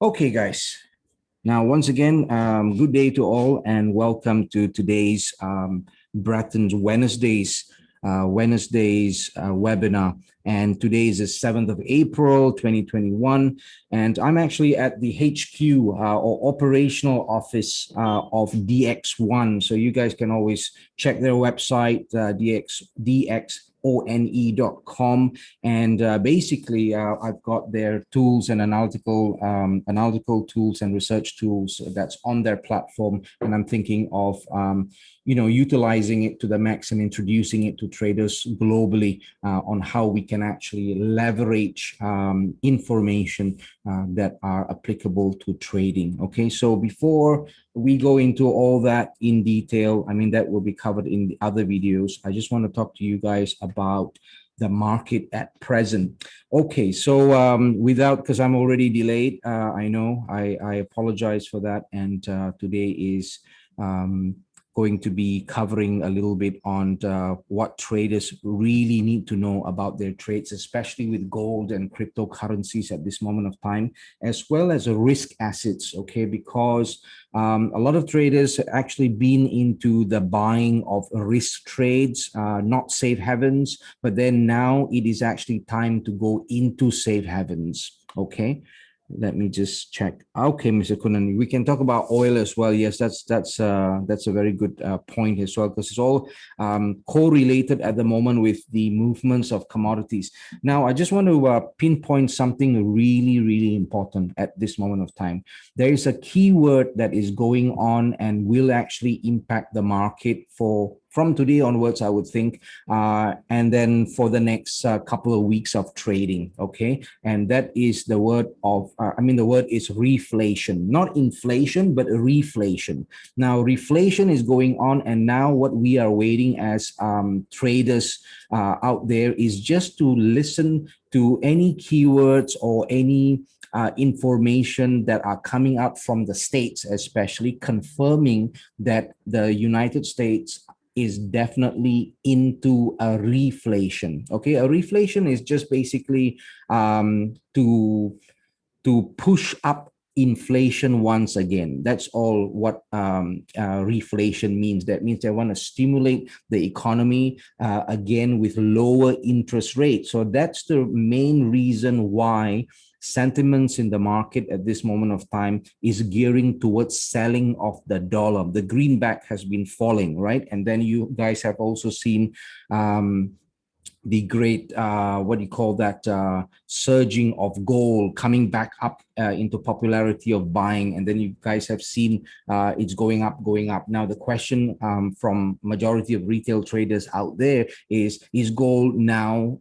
Okay, guys. Now, once again, good day to all, and welcome to today's Bretton's Wednesdays webinar. And today is the 7th of April, 2021. And I'm actually at the HQ or operational office of DX1. So you guys can always check their website, dxone.com, and basically I've got their tools and analytical tools and research tools that's on their platform, and I'm thinking of utilizing it to the max and introducing it to traders globally on how we can actually leverage information that are applicable to trading. Okay, so before we go into all that in detail, I mean, that will be covered in the other videos. I just want to talk to you guys about the market at present. Okay, so because I'm already delayed, I know, I apologize for that. And today is going to be covering a little bit on what traders really need to know about their trades, especially with gold and cryptocurrencies at this moment of time, as well as risk assets, okay? Because a lot of traders actually been into the buying of risk trades, not safe havens, but then now it is actually time to go into safe havens, okay? Let me just check. Okay, Mr. Kunan, we can talk about oil as well. Yes, that's a very good point as well, because it's all correlated at the moment with the movements of commodities. Now, I just want to pinpoint something really, really important at this moment of time. There is a keyword that is going on and will actually impact the market from today onwards, I would think, and then for the next couple of weeks of trading, okay? And that is the word of, the word is reflation, not inflation, but reflation. Now, reflation is going on, and now what we are waiting as traders out there is just to listen to any keywords or any information that are coming out from the States, especially confirming that the United States is definitely into a reflation. Okay, a reflation is just basically to push up inflation once again. That's all what reflation means. That means they want to stimulate the economy again with lower interest rates. So that's the main reason why sentiments in the market at this moment of time is gearing towards selling of the dollar. The greenback has been falling, right? And then you guys have also seen the great what do you call that surging of gold coming back up into popularity of buying, and then you guys have seen it's going up. Now the question from majority of retail traders out there is gold now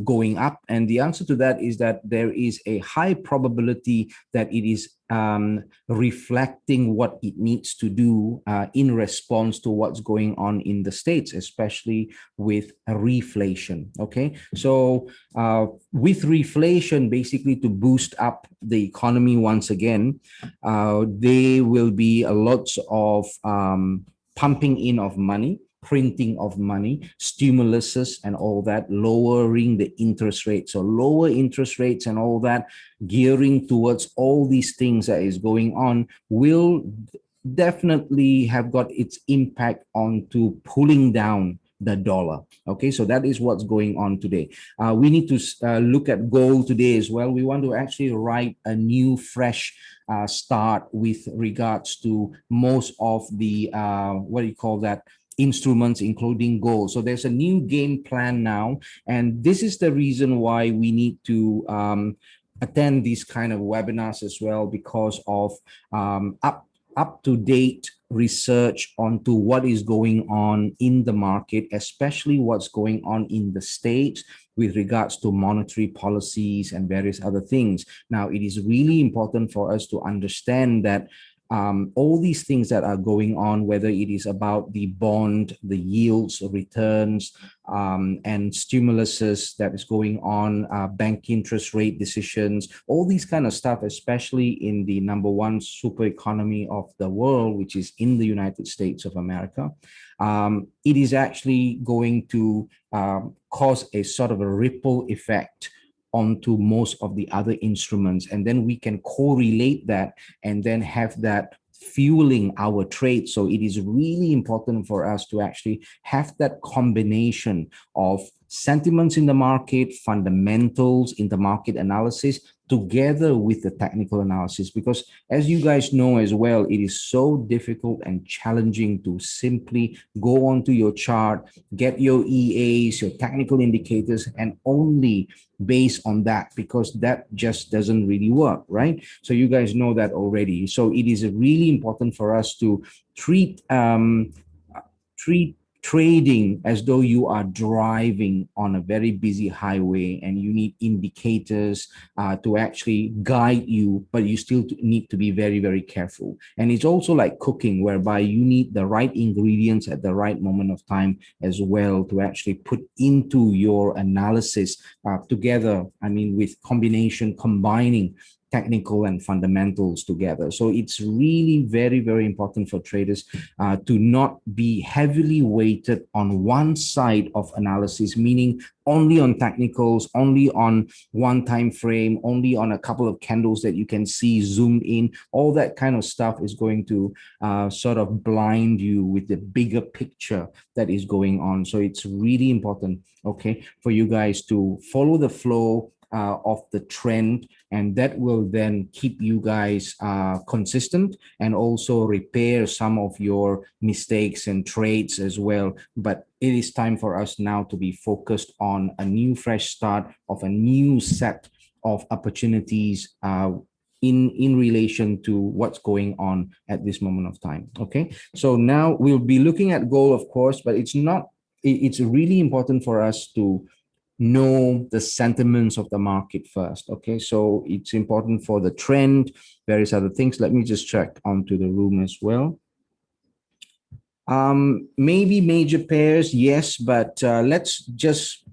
going up? And the answer to that is that there is a high probability that it is reflecting what it needs to do in response to what's going on in the States, especially with reflation. Okay, so with reflation, basically to boost up the economy once again, there will be a lots of pumping in of money, printing of money, stimuluses and all that, lowering the interest rates. So lower interest rates and all that, gearing towards all these things that is going on will definitely have got its impact onto pulling down the dollar. Okay, so that is what's going on today. We need to look at gold today as well. We want to actually write a new, fresh start with regards to most of the what do you call that, instruments, including gold. So there's a new game plan now, and this is the reason why we need to attend these kind of webinars as well, because of up to date research onto what is going on in the market, especially what's going on in the States with regards to monetary policies and various other things. Now, it is really important for us to understand that all these things that are going on, whether it is about the bond, the yields, returns, and stimuluses that is going on, bank interest rate decisions, all these kind of stuff, especially in the number one super economy of the world, which is in the United States of America, it is actually going to cause a sort of a ripple effect onto most of the other instruments, and then we can correlate that and then have that fueling our trade. So it is really important for us to actually have that combination of sentiments in the market, fundamentals in the market analysis, together with the technical analysis, because as you guys know as well, it is so difficult and challenging to simply go onto your chart, get your EAs, your technical indicators, and only based on that, because that just doesn't really work, right? So you guys know that already. So it is really important for us to treat trading as though you are driving on a very busy highway, and you need indicators to actually guide you, but you still need to be very, very careful. And it's also like cooking, whereby you need the right ingredients at the right moment of time as well to actually put into your analysis together. I mean, with combining technical and fundamentals together. So it's really very, very important for traders to not be heavily weighted on one side of analysis, meaning only on technicals, only on one time frame, only on a couple of candles that you can see zoomed in. All that kind of stuff is going to sort of blind you with the bigger picture that is going on. So it's really important, okay, for you guys to follow the flow of the trend, and that will then keep you guys consistent and also repair some of your mistakes and trades as well. But it is time for us now to be focused on a new fresh start of a new set of opportunities in relation to what's going on at this moment of time. Okay, so now we'll be looking at gold, of course, but it's really important for us to know the sentiments of the market first. Okay, so it's important for the trend, various other things. Let me just check onto the room as well. Maybe major pairs, yes, but let's just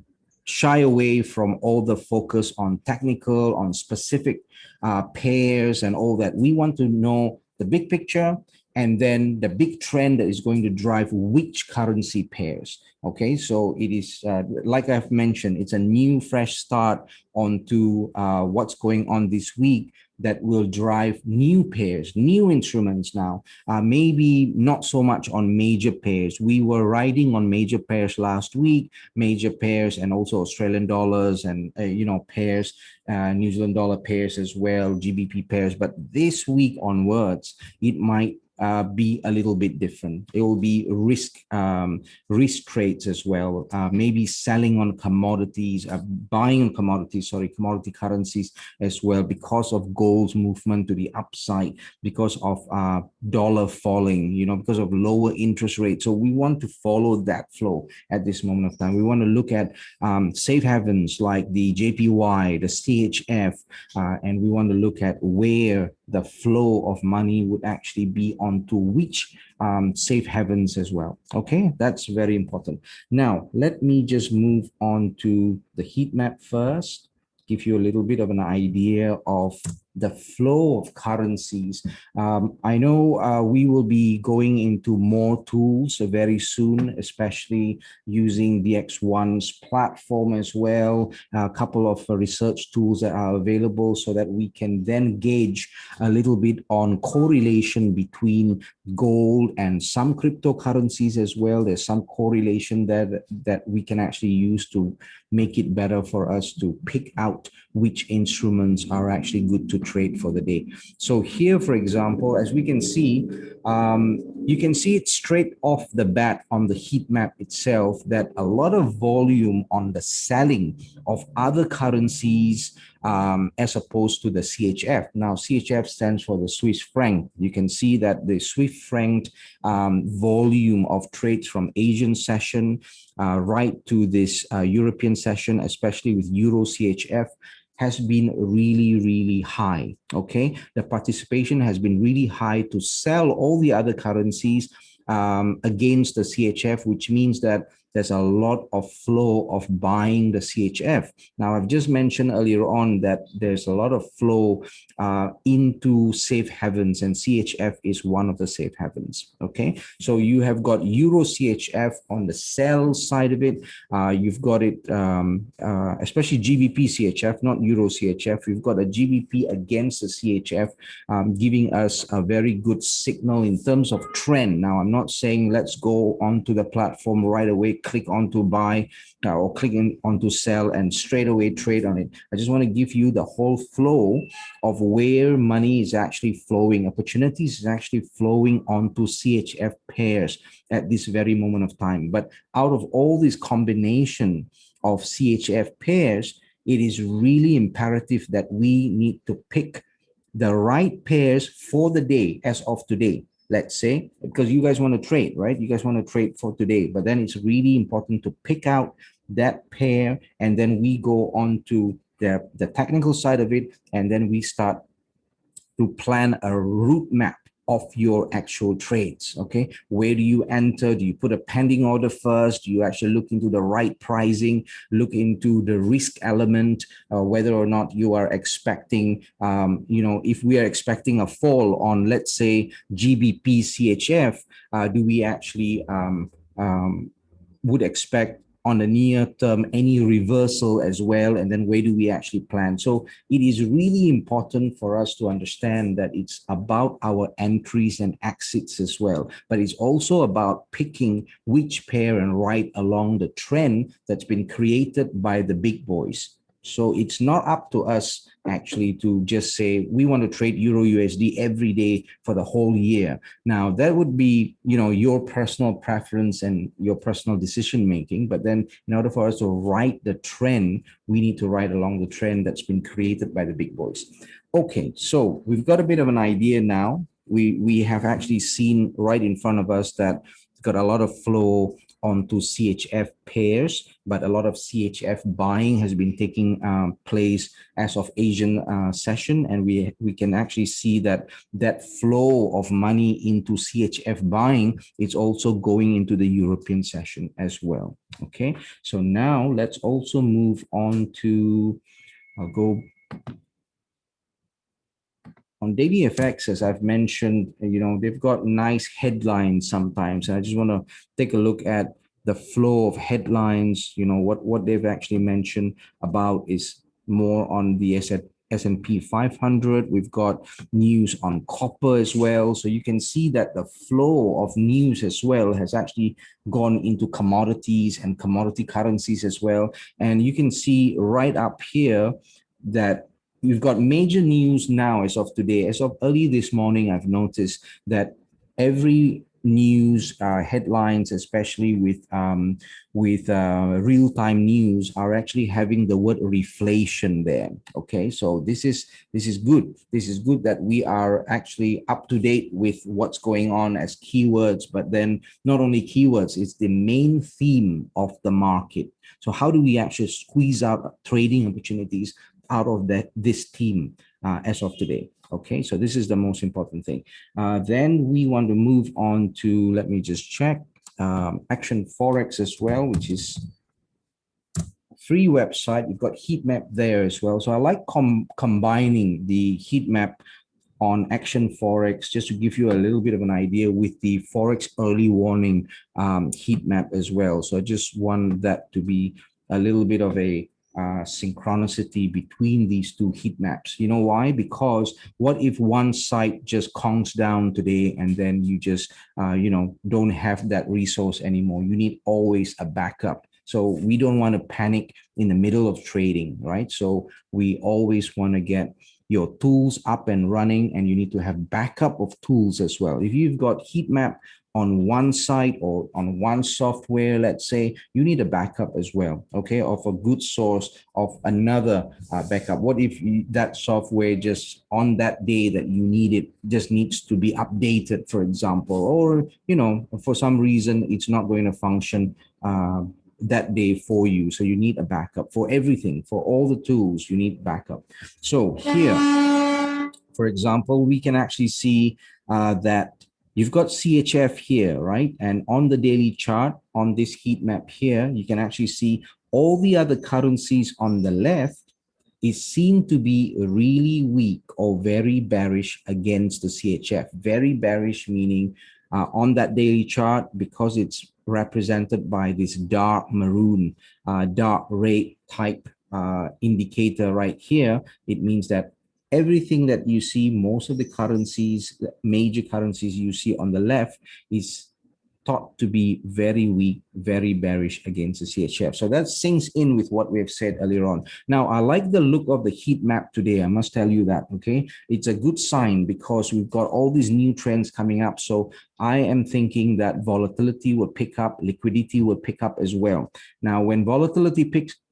shy away from all the focus on technical, on specific pairs and all that. We want to know the big picture, and then the big trend that is going to drive which currency pairs. Okay, so it is like I've mentioned, it's a new fresh start onto what's going on this week that will drive new pairs, new instruments now. Maybe not so much on major pairs. We were riding on major pairs last week, major pairs and also Australian dollars and pairs, New Zealand dollar pairs as well, GBP pairs. But this week onwards, it might be a little bit different. It will be risk trades as well. Maybe selling on commodities, buying on commodities, commodity currencies as well, because of gold's movement to the upside, because of dollar falling, because of lower interest rates. So we want to follow that flow at this moment of time. We want to look at safe havens like the JPY, the CHF, and we want to look at where the flow of money would actually be onto which safe havens as well. Okay, that's very important. Now, let me just move on to the heat map first, give you a little bit of an idea of the flow of currencies. I know we will be going into more tools very soon, especially using DX1's platform as well, a couple of research tools that are available so that we can then gauge a little bit on correlation between gold and some cryptocurrencies as well. There's some correlation that we can actually use to make it better for us to pick out which instruments are actually good to trade for the day. So here, for example, as we can see, you can see it straight off the bat on the heat map itself that a lot of volume on the selling of other currencies as opposed to the CHF. Now, CHF stands for the Swiss franc. You can see that the Swiss franc volume of trades from Asian session right to this European session, especially with Euro CHF, has been really, really high. Okay, the participation has been really high to sell all the other currencies against the CHF, which means that there's a lot of flow of buying the CHF. Now, I've just mentioned earlier on that there's a lot of flow into safe havens, and CHF is one of the safe havens. Okay, so you have got Euro CHF on the sell side of it. You've got it, especially GBP CHF, not Euro CHF. You've got a GBP against the CHF, giving us a very good signal in terms of trend. Now, I'm not saying let's go onto the platform right away, click onto buy or click onto sell and straight away trade on it. I just want to give you the whole flow of where money is actually flowing. Opportunities is actually flowing onto CHF pairs at this very moment of time. But out of all this combination of CHF pairs, it is really imperative that we need to pick the right pairs for the day as of today. Let's say, because you guys want to trade, right? You guys want to trade for today, but then it's really important to pick out that pair, and then we go on to the technical side of it, and then we start to plan a route map of your actual trades. Okay, where do you enter? Do you put a pending order first? Do you actually look into the right pricing, look into the risk element, whether or not you are expecting, if we are expecting a fall on, let's say, GBP CHF, do we actually would expect on the near term any reversal as well, and then where do we actually plan? So it is really important for us to understand that it's about our entries and exits as well, but it's also about picking which pair and ride along the trend that's been created by the big boys. So it's not up to us actually to just say we want to trade Euro USD every day for the whole year. Now that would be, your personal preference and your personal decision making. But then in order for us to ride the trend, we need to ride along the trend that's been created by the big boys. Okay, so we've got a bit of an idea now. We have actually seen right in front of us that it's got a lot of flow onto CHF pairs, but a lot of CHF buying has been taking place as of Asian session, and we can actually see that flow of money into CHF buying is also going into the European session as well. Okay, so now let's also move on to, I'll go on daily FX, as I've mentioned, they've got nice headlines sometimes. And I just want to take a look at the flow of headlines. What they've actually mentioned about is more on the S&P 500. We've got news on copper as well. So you can see that the flow of news as well has actually gone into commodities and commodity currencies as well. And you can see right up here that we've got major news now as of today. As of early this morning, I've noticed that every news headlines, especially with real-time news, are actually having the word reflation there. Okay, so this is good. This is good that we are actually up to date with what's going on as keywords, but then not only keywords, it's the main theme of the market. So how do we actually squeeze out trading opportunities out of this team as of today? Okay, so this is the most important thing. Then we want to move on to, let me just check, Action Forex as well, which is a free website. We've got heat map there as well. So I like combining the heat map on Action Forex just to give you a little bit of an idea with the Forex early warning heat map as well. So I just want that to be a little bit of a synchronicity between these two heat maps. You know why? Because what if one site just conks down today and then you just don't have that resource anymore? You need always a backup. So we don't want to panic in the middle of trading, right? So we always want to get your tools up and running, and you need to have backup of tools as well. If you've got heat map on one site or on one software, let's say, you need a backup as well, okay, of a good source of another backup. What if that software just on that day that you need it just needs to be updated, for example, or, for some reason it's not going to function that day for you. So you need a backup for everything, for all the tools, you need backup. So here, for example, we can actually see that You've got CHF here, right? And on the daily chart, on this heat map here, you can actually see all the other currencies on the left is seen to be really weak or very bearish against the CHF. Very bearish meaning on that daily chart, because it's represented by this dark maroon, dark red type indicator right here, it means that everything that you see, most of the currencies, major currencies you see on the left, is thought to be very weak, very bearish against the CHF. So that sinks in with what we have said earlier on. Now, I like the look of the heat map today. I must tell you that, okay? It's a good sign because we've got all these new trends coming up. So I am thinking that volatility will pick up, liquidity will pick up as well. Now, when volatility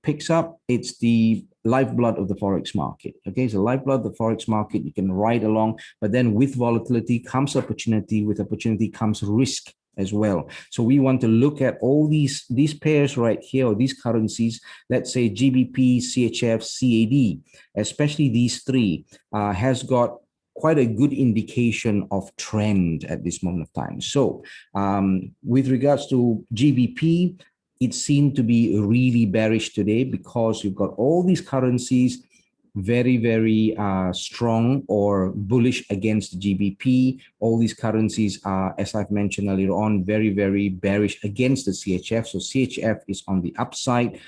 picks up, it's the lifeblood of the forex market. Okay, so lifeblood of the forex market, you can ride along, but then with volatility comes opportunity, with opportunity comes risk as well. So we want to look at all these pairs right here, or these currencies, let's say GBP, CHF, CAD, especially these three, has got quite a good indication of trend at this moment of time. So with regards to GBP, it seemed to be really bearish today because you've got all these currencies very, very strong or bullish against GBP. All these currencies are, as I've mentioned earlier on, very, very bearish against the CHF. So CHF is on the upside.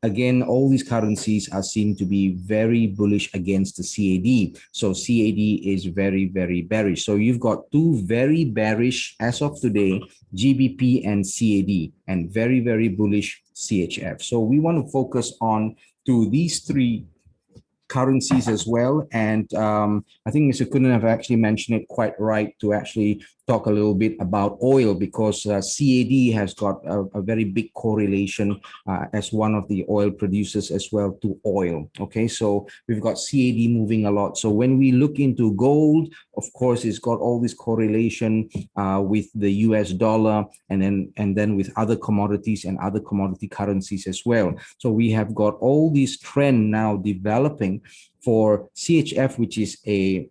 Again, all these currencies are seen to be very bullish against the CAD. So CAD is very, very bearish. So you've got two very bearish as of today, GBP and CAD, and very, very bullish CHF. So we want to focus on to these three currencies as well. And I think Mr. Kunan have actually mentioned it quite right to actually talk a little bit about oil, because CAD has got a very big correlation as one of the oil producers as well to oil. Okay, so we've got CAD moving a lot. So when we look into gold, of course, it's got all this correlation with the US dollar, and then with other commodities and other commodity currencies as well. So we have got all these trend now developing for CHF, which is a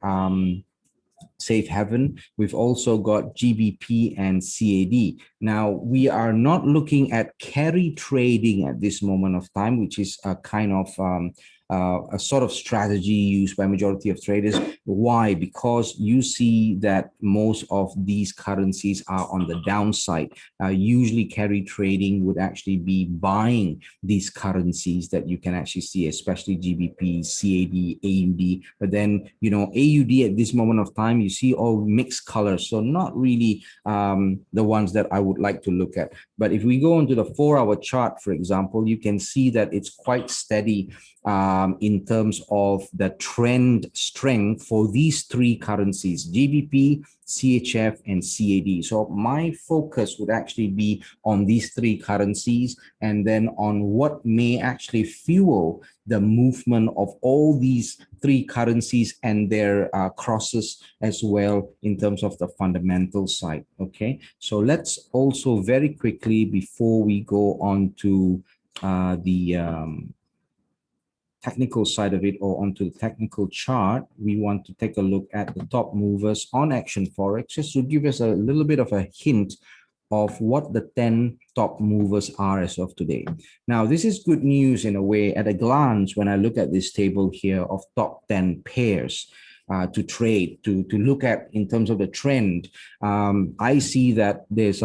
safe haven. We've also got GBP and CAD. Now, we are not looking at carry trading at this moment of time, which is a kind of a sort of strategy used by majority of traders. Why? Because you see that most of these currencies are on the downside. Usually carry trading would actually be buying these currencies that you can actually see, especially GBP, CAD, AUD. But then, you know, AUD at this moment of time, you see all mixed colors. So not really the ones that I would like to look at. But if we go into the 4-hour chart, for example, you can see that it's quite steady in terms of the trend strength for these three currencies, GBP, CHF, and CAD. So my focus would actually be on these three currencies, and then on what may actually fuel the movement of all these three currencies and their crosses as well in terms of the fundamental side. Okay, so let's also very quickly, before we go on to the technical side of it, or onto the technical chart, we want to take a look at the top movers on Action Forex, just to give us a little bit of a hint of what the 10 top movers are as of today. Now, this is good news in a way. At a glance, when I look at this table here of top 10 pairs to trade, to look at in terms of the trend, I see that there's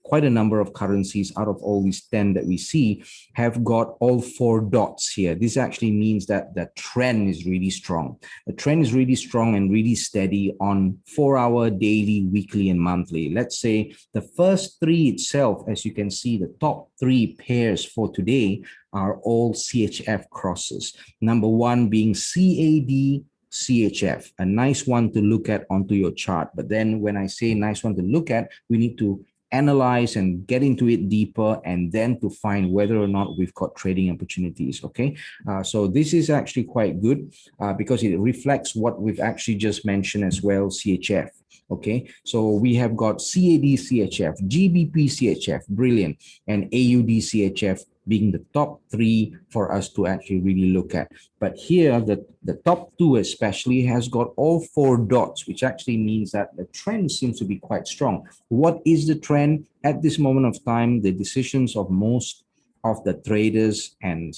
quite a number of currencies out of all these 10 that we see have got all 4 dots here. This actually means that the trend is really strong. The trend is really strong and really steady on 4-hour, daily, weekly, and monthly. Let's say the first 3 itself, as you can see, the top 3 pairs for today are all CHF crosses. Number 1 being CAD, CHF, a nice one to look at onto your chart. But then when I say nice one to look at, we need to analyze and get into it deeper, and then to find whether or not we've got trading opportunities. Okay, so this is actually quite good because it reflects what we've actually just mentioned as well, CHF. Okay, so we have got CAD CHF, GBP CHF, brilliant, and AUD CHF, being the top three for us to actually really look at. But here, the top two especially has got all four dots, which actually means that the trend seems to be quite strong. What is the trend? At this moment of time, the decisions of most of the traders and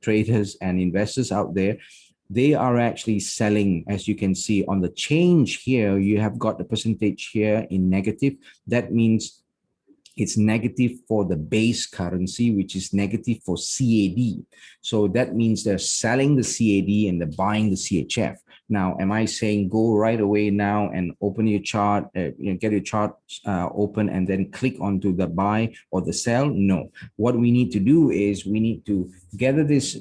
traders and investors out there, they are actually selling. As you can see on the change here, you have got the percentage here in negative. That means it's negative for the base currency, which is negative for CAD. So that means they're selling the CAD and they're buying the CHF. Now, am I saying go right away now and open your chart, get your chart open and then click onto the buy or the sell? No. What we need to do is we need to gather this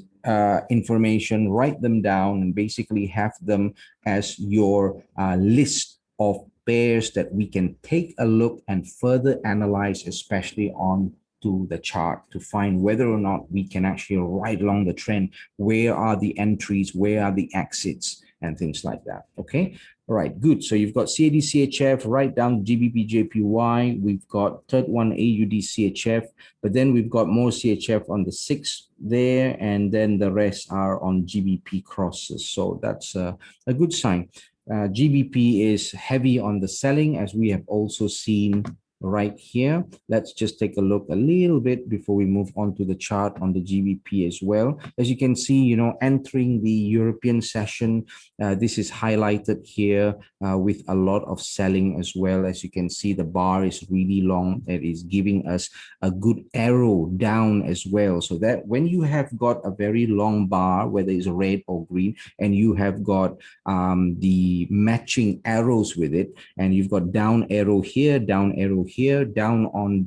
information, write them down, and basically have them as your list of pairs that we can take a look and further analyze, especially on to the chart, to find whether or not we can actually ride along the trend. Where are the entries? Where are the exits? And things like that. Okay. All right. Good. So you've got CAD CHF, right down GBP JPY. We've got third one AUD CHF, but then we've got more CHF on the 6th there, and then the rest are on GBP crosses. So that's a good sign. GBP is heavy on the selling, as we have also seen right here. Let's just take a look a little bit before we move on to the chart on the GBP as well. As you can see, entering the European session, this is highlighted here with a lot of selling as well. As you can see, the bar is really long. It is giving us a good arrow down as well. So that when you have got a very long bar, whether it's red or green, and you have got the matching arrows with it, and you've got down arrow here, down arrow here, down on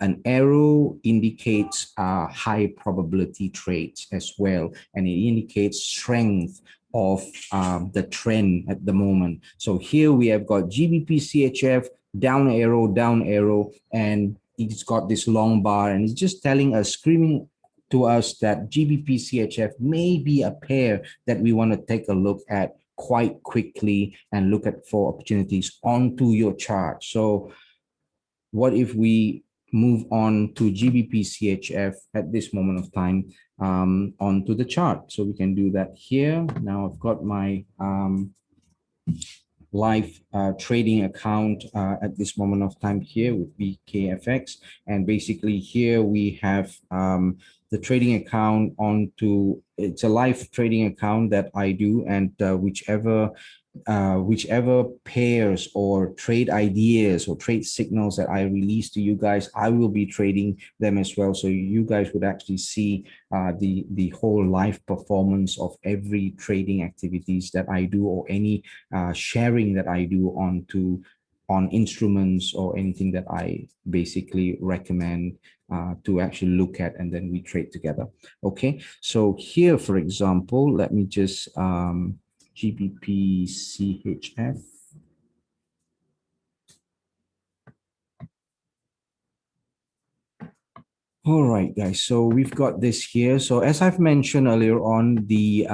an arrow indicates high probability trades as well, and it indicates strength of the trend at the moment. So here we have got GBP CHF, down arrow, and it's got this long bar, and it's just telling us, screaming to us, that GBP CHF may be a pair that we want to take a look at quite quickly and look at for opportunities onto your chart. So what if we move on to GBP CHF at this moment of time onto the chart? So we can do that here. Now I've got my live trading account at this moment of time here with BKFX, and basically here we have the trading account onto, it's a live trading account that I do, and whichever pairs or trade ideas or trade signals that I release to you guys, I will be trading them as well. So you guys would actually see the whole live performance of every trading activities that I do, or any sharing that I do on instruments or anything that I basically recommend to actually look at, and then we trade together. Okay, so here, for example, let me just GBP CHF. All right, guys, so we've got this here. So as I've mentioned earlier on, the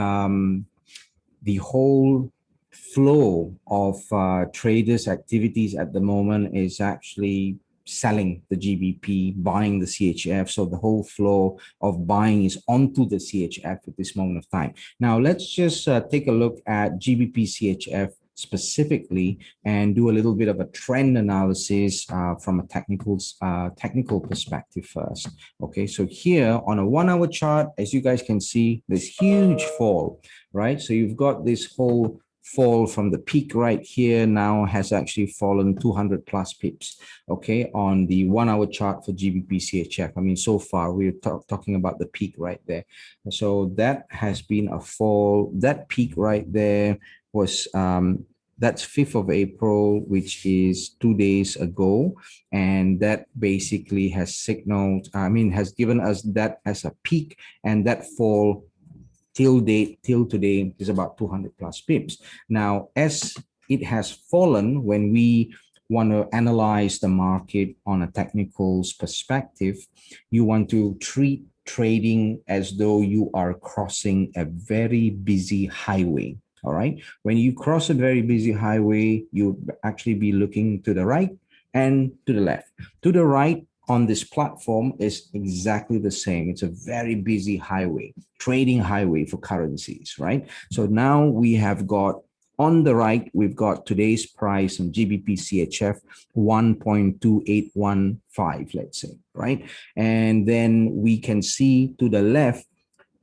whole flow of traders' activities at the moment is actually selling the GBP, buying the CHF. So the whole flow of buying is onto the CHF at this moment of time. Now, let's just take a look at GBP CHF specifically and do a little bit of a trend analysis from a technical perspective first. Okay, so here on a 1 hour chart, as you guys can see, this huge fall, right? So you've got this whole fall from the peak right here, now has actually fallen 200 plus pips, okay, on the 1 hour chart for GBP CHF. I mean, so far we're talking about the peak right there. So that has been a fall. That peak right there was that's 5th of April, which is 2 days ago, and that basically has signaled, has given us that as a peak, and that fall till today is about 200 plus pips. Now, as it has fallen, when we want to analyze the market on a technical perspective, you want to treat trading as though you are crossing a very busy highway. All right. When you cross a very busy highway, you'll actually be looking to the right and to the left. To the right, on this platform is exactly the same. It's a very busy highway, trading highway for currencies, right? So now we have got on the right, we've got today's price on GBP CHF 1.2815, let's say, right? And then we can see to the left,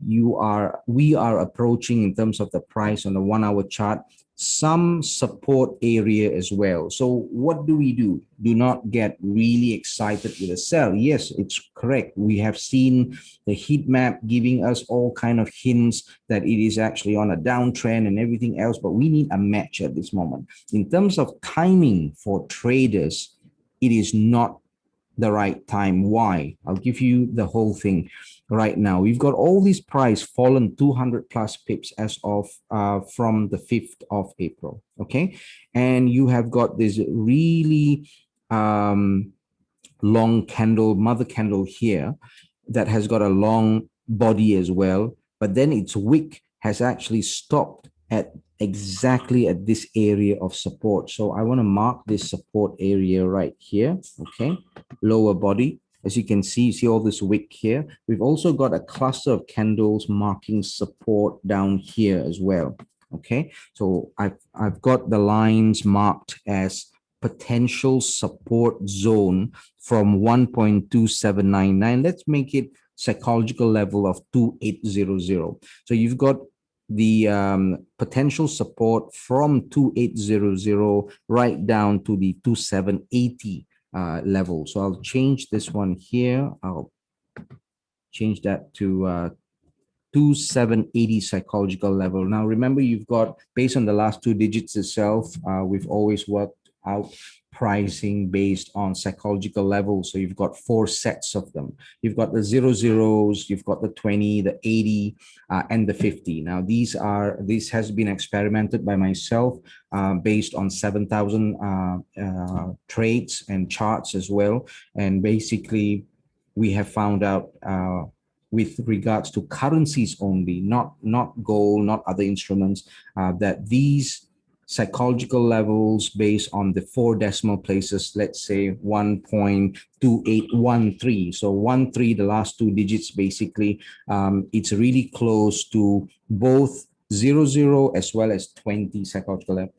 we are approaching in terms of the price on the 1 hour chart some support area as well. So what do? Do not get really excited with a sell. Yes, it's correct. We have seen the heat map giving us all kind of hints that it is actually on a downtrend and everything else, but we need a match at this moment. In terms of timing for traders, it is not the right time. Why? I'll give you the whole thing right now. We've got all these price fallen 200 plus pips as of from the 5th of April. Okay. And you have got this really long candle, mother candle here that has got a long body as well. But then its wick has actually stopped at exactly at this area of support. So I want to mark this support area right here. Okay. Lower body. As you can see, all this wick here. We've also got a cluster of candles marking support down here as well. Okay. So I've got the lines marked as potential support zone from 1.2799. Let's make it psychological level of 2800. So you've got the potential support from 2800 right down to the 2780 level. So I'll change this one here. I'll change that to 2780 psychological level. Now, remember, you've got, based on the last two digits itself, we've always worked out pricing based on psychological levels. So you've got four sets of them. You've got the 00s, you've got the 20, the 80, and the 50. Now, this has been experimented by myself based on 7,000 trades and charts as well. And basically, we have found out with regards to currencies only, not gold, not other instruments, that these psychological levels based on the four decimal places, let's say 1.2813. So 13, the last two digits, basically, it's really close to both 00 as well as 20 psychological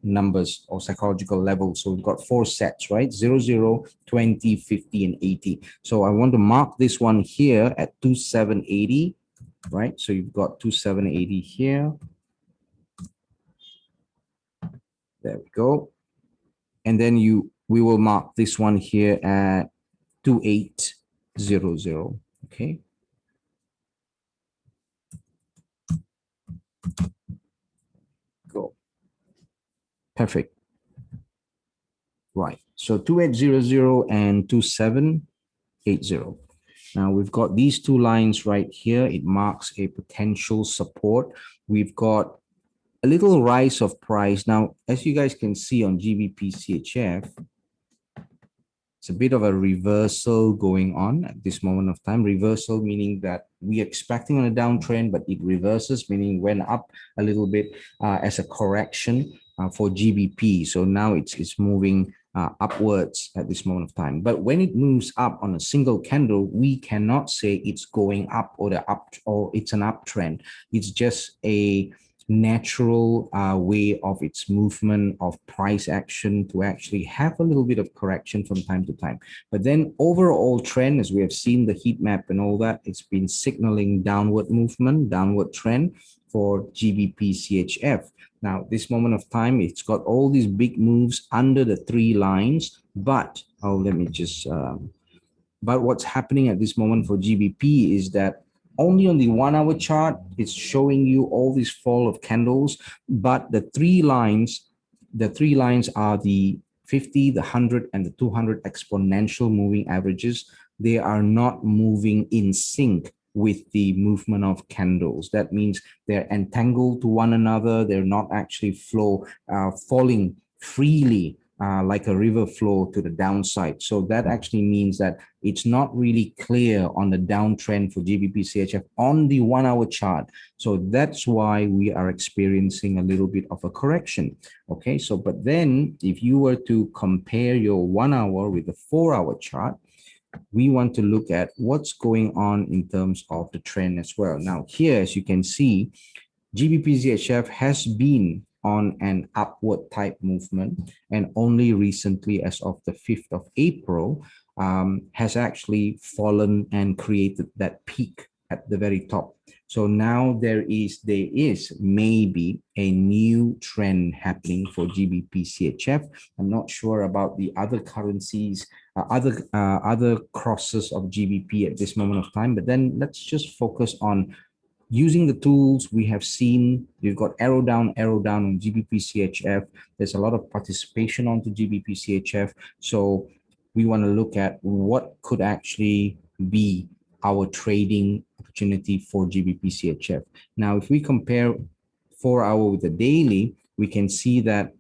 numbers or psychological levels. So we've got four sets, right? 00, 20, 50, and 80. So I want to mark this one here at 2780, right? So you've got 2780 here. There we go. And then we will mark this one here at 2800. Okay. Go. Perfect. Right. So 2800 and 2780. Now we've got these two lines right here. It marks a potential support. We've got a little rise of price. Now, as you guys can see on GBP CHF, it's a bit of a reversal going on at this moment of time. Reversal meaning that we're expecting on a downtrend, but it reverses, meaning went up a little bit as a correction for GBP. So now it's moving upwards at this moment of time. But when it moves up on a single candle, we cannot say it's going up or it's an uptrend. It's just a natural way of its movement of price action to actually have a little bit of correction from time to time. But then overall trend, as we have seen the heat map and all that, it's been signaling downward movement, downward trend for GBP CHF. Now, this moment of time, it's got all these big moves under the three lines, but let me just but what's happening at this moment for GBP is that only on the 1 hour chart, it's showing you all this fall of candles, but the three lines are the 50, the 100, and the 200 exponential moving averages. They are not moving in sync with the movement of candles. That means they're entangled to one another. They're not actually falling freely like a river flow to the downside. So that actually means that it's not really clear on the downtrend for GBP CHF on the 1 hour chart. So that's why we are experiencing a little bit of a correction. Okay, so but then if you were to compare your 1 hour with the 4 hour chart, we want to look at what's going on in terms of the trend as well. Now, here, as you can see, GBP/CHF has been on an upward type movement, and only recently, as of the 5th of April, has actually fallen and created that peak at the very top. So now there is maybe a new trend happening for GBP/CHF. I'm not sure about the other currencies, other crosses of GBP at this moment of time, but then let's just focus on using the tools we have seen. We've got arrow down on GBP/CHF. There's a lot of participation onto GBP/CHF. So we want to look at what could actually be our trading opportunity for GBP/CHF. Now, if we compare 4-hour with the daily, we can see that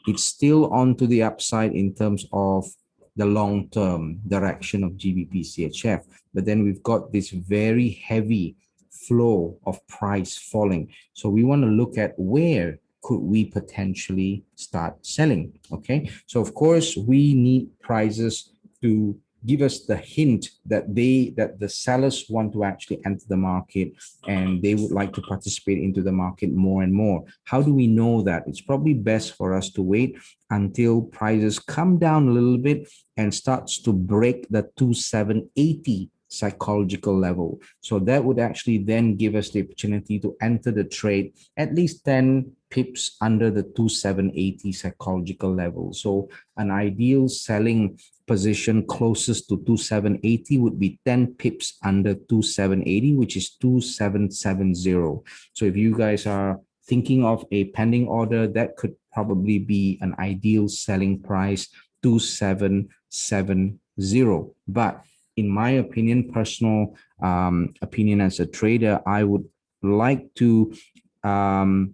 it's still on to the upside in terms of the long-term direction of GBP/CHF. But then we've got this very heavy flow of price falling. So we want to look at where could we potentially start selling. Okay, so of course we need prices to give us the hint that the sellers want to actually enter the market and they would like to participate into the market more and more. How do we know that? It's probably best for us to wait until prices come down a little bit and starts to break the 2780 psychological level. So that would actually then give us the opportunity to enter the trade at least 10 pips under the 2780 psychological level. So an ideal selling position closest to 2780 would be 10 pips under 2780, which is 2770. So if you guys are thinking of a pending order, that could probably be an ideal selling price, 2770. But in my opinion, personal opinion as a trader, I would like to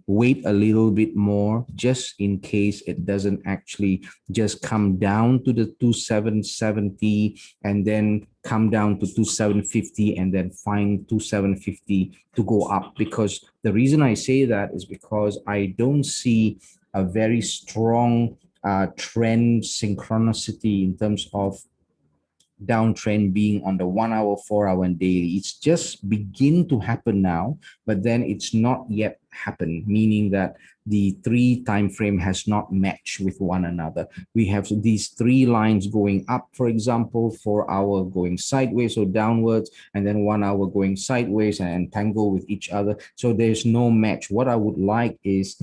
wait a little bit more just in case it doesn't actually just come down to the 2770 and then come down to 2750 and then find 2750 to go up. Because the reason I say that is because I don't see a very strong trend synchronicity in terms of downtrend being on the 1-hour, 4-hour, and daily. It's just begin to happen now, but then it's not yet happened, meaning that the 3 time frame has not matched with one another. We have these 3 lines going up, for example, 4-hour going sideways or downwards, and then 1-hour going sideways and tangle with each other. So there's no match. What I would like is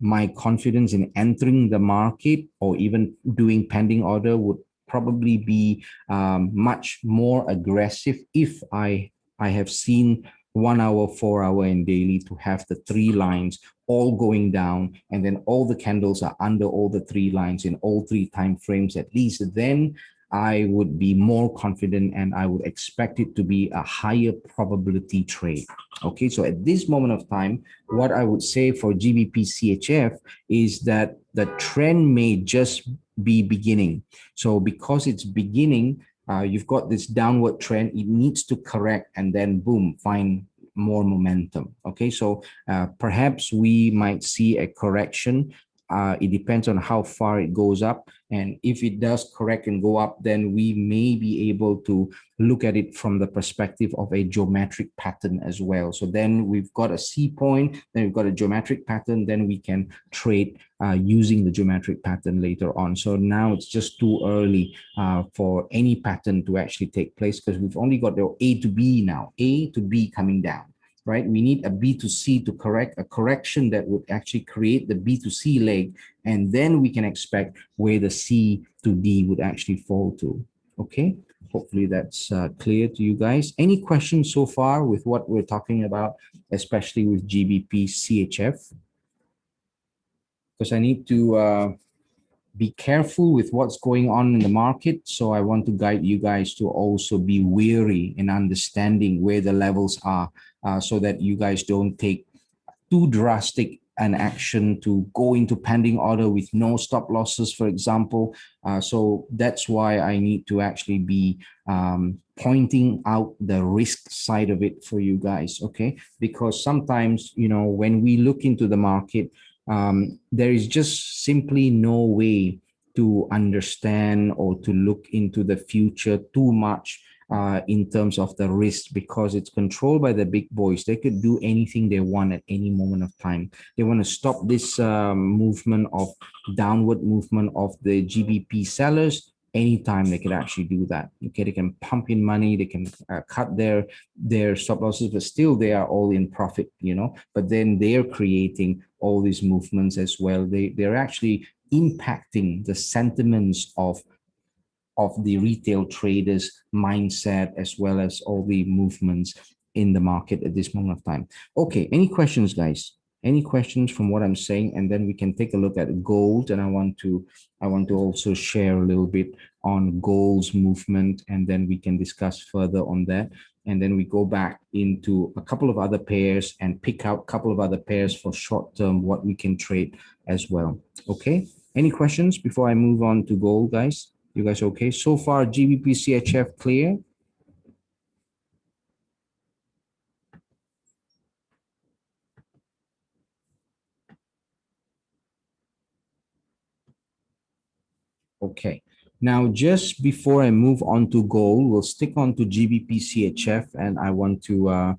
my confidence in entering the market or even doing pending order would probably be much more aggressive if I have seen 1-hour, 4-hour, and daily to have the 3 lines all going down, and then all the candles are under all the 3 lines in all 3 time frames at least. Then I would be more confident and I would expect it to be a higher probability trade. Okay, so at this moment of time, what I would say for GBP/CHF is that the trend may just be beginning. So because it's beginning, you've got this downward trend, it needs to correct and then boom, find more momentum. Okay, so perhaps we might see a correction. It depends on how far it goes up. And if it does correct and go up, then we may be able to look at it from the perspective of a geometric pattern as well. So then we've got a C point, then we've got a geometric pattern, then we can trade using the geometric pattern later on. So now it's just too early for any pattern to actually take place because we've only got the A to B now, A to B coming down. Right, we need a B to C to correct a correction that would actually create the B to C leg, and then we can expect where the C to D would actually fall to. Okay, hopefully that's clear to you guys. Any questions so far with what we're talking about, especially with GBP/CHF? Because I need to be careful with what's going on in the market. So I want to guide you guys to also be wary in understanding where the levels are so that you guys don't take too drastic an action to go into pending order with no stop losses, for example. So that's why I need to actually be pointing out the risk side of it for you guys, okay? Because sometimes, you know, when we look into the market, there is just simply no way to understand or to look into the future too much in terms of the risk, because it's controlled by the big boys. They could do anything they want at any moment of time. They want to stop this movement of downward movement of the GBP sellers. Anytime they could actually do that. Okay, they can pump in money, they can cut their stop losses, but still they are all in profit, you know. But then they're creating all these movements as well. They're actually impacting the sentiments of the retail traders mindset, as well as all the movements in the market at this moment of time. Okay, any questions, guys? Any questions from what I'm saying? And then we can take a look at gold. And I want to also share a little bit on gold's movement, and then we can discuss further on that. And then we go back into a couple of other pairs and pick out a couple of other pairs for short term, what we can trade as well. Okay, any questions before I move on to gold, guys? You guys okay? So far, GBP CHF clear? Okay. Now, just before I move on to gold, we'll stick on to GBP CHF, and I want to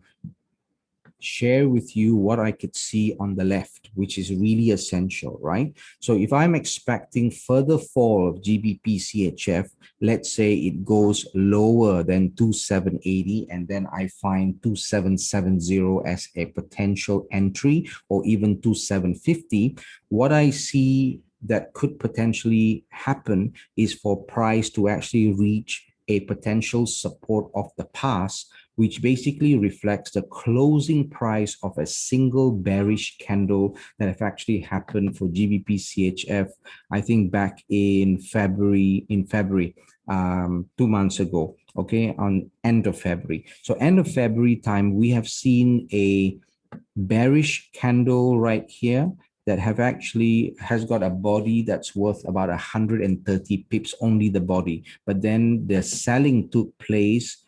share with you what I could see on the left, which is really essential, right? So if I'm expecting further fall of GBP CHF, let's say it goes lower than 2780, and then I find 2770 as a potential entry, or even 2750, what I see that could potentially happen is for price to actually reach a potential support of the past, which basically reflects the closing price of a single bearish candle that have actually happened for GBP CHF, I think back in February, 2 months ago, okay, on end of February. So end of February time, we have seen a bearish candle right here that has got a body that's worth about 130 pips, only the body. But then the selling took place,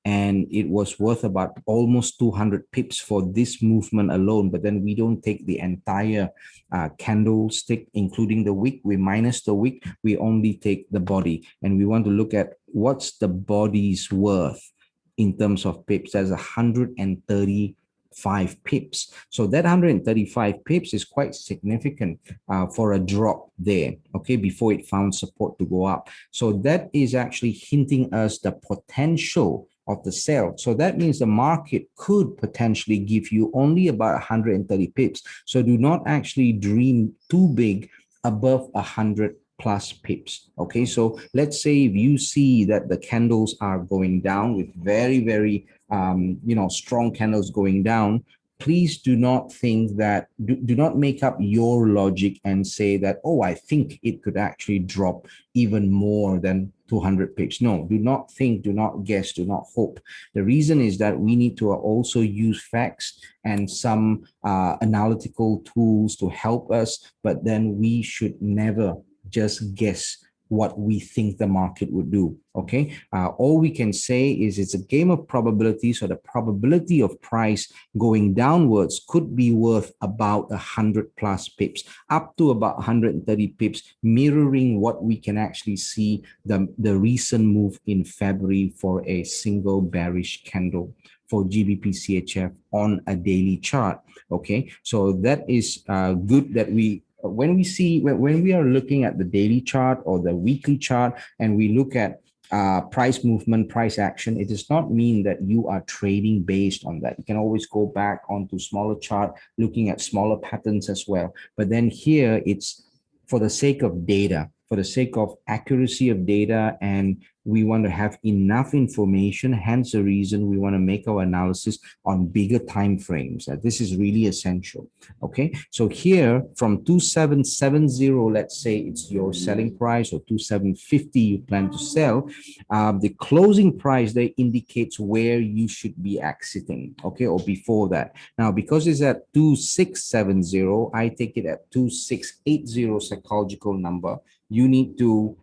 and it was worth about almost 200 pips for this movement alone. But then we don't take the entire candlestick, including the wick. We minus the wick. We only take the body, and we want to look at what's the body's worth in terms of pips. That's 135 pips. So that 135 pips is quite significant for a drop there, okay, before it found support to go up. So that is actually hinting us the potential of the sell. So that means the market could potentially give you only about 130 pips. So do not actually dream too big above 100 plus pips. Okay, so let's say if you see that the candles are going down with very, very strong candles going down, please do not think that, do not make up your logic and say that, oh, I think it could actually drop even more than 200 pips. No, do not think, do not guess, do not hope. The reason is that we need to also use facts and some analytical tools to help us, but then we should never just guess what we think the market would do. Okay, all we can say is it's a game of probability. So the probability of price going downwards could be worth about 100 plus pips, up to about 130 pips, mirroring what we can actually see the recent move in February for a single bearish candle for GBP CHF on a daily chart. Okay, so that is good that when we are looking at the daily chart or the weekly chart, and we look at price movement, price action, it does not mean that you are trading based on that. You can always go back onto smaller chart, looking at smaller patterns as well. But then here it's for the sake of data, for the sake of accuracy of data, and we want to have enough information, hence the reason we want to make our analysis on bigger time frames. This is really essential. Okay, so here from 2770, let's say it's your selling price, or 2750 you plan to sell, the closing price there indicates where you should be exiting, okay, or before that. Now, because it's at 2670, I take it at 2680 psychological number. You need to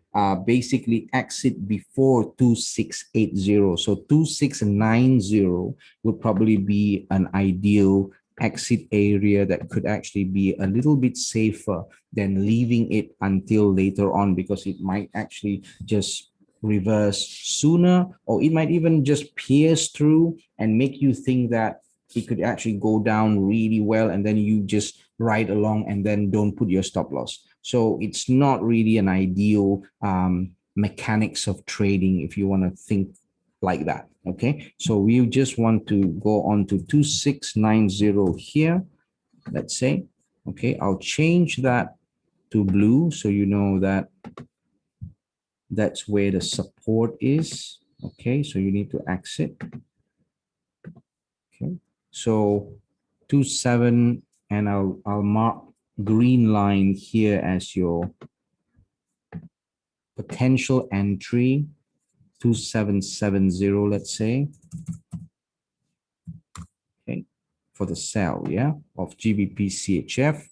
basically exit before 2680. So 2690 would probably be an ideal exit area that could actually be a little bit safer than leaving it until later on, because it might actually just reverse sooner, or it might even just pierce through and make you think that it could actually go down really well, and then you just ride along and then don't put your stop loss. So it's not really an ideal mechanics of trading if you want to think like that. Okay, so we just want to go on to 2690 here, let's say. Okay, I'll change that to blue so you know that that's where the support is. Okay, so you need to exit. Okay, so 27, and I'll mark green line here as your potential entry, 2770, let's say. Okay, for the sell, yeah, of GBP CHF.